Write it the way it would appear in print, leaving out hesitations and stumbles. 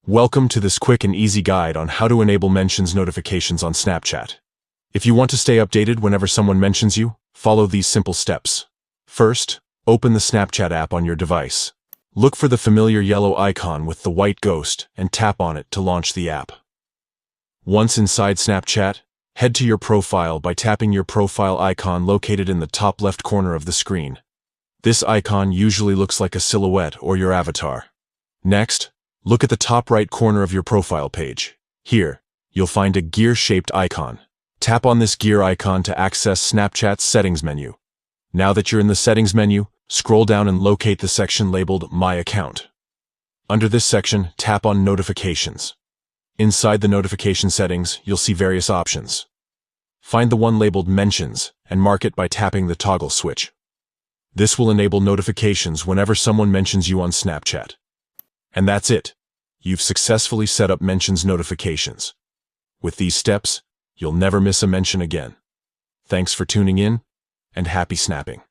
Welcome to this quick and easy guide on how to enable mentions notifications on Snapchat. If you want to stay updated whenever someone mentions you, follow these simple steps. First, open the Snapchat app on your device. Look for the familiar yellow icon with the white ghost and tap on it to launch the app. Once inside Snapchat, head to your profile by tapping your profile icon located in the top left corner of the screen. This icon usually looks like a silhouette or your avatar. Next, look at the top right corner of your profile page. Here, you'll find a gear-shaped icon. Tap on this gear icon to access Snapchat's settings menu. Now that you're in the settings menu, scroll down and locate the section labeled My Account. Under this section, tap on Notifications. Inside the notification settings, you'll see various options. Find the one labeled Mentions and mark it by tapping the toggle switch. This will enable notifications whenever someone mentions you on Snapchat. And that's it. You've successfully set up mentions notifications. With these steps, you'll never miss a mention again. Thanks for tuning in, and happy snapping.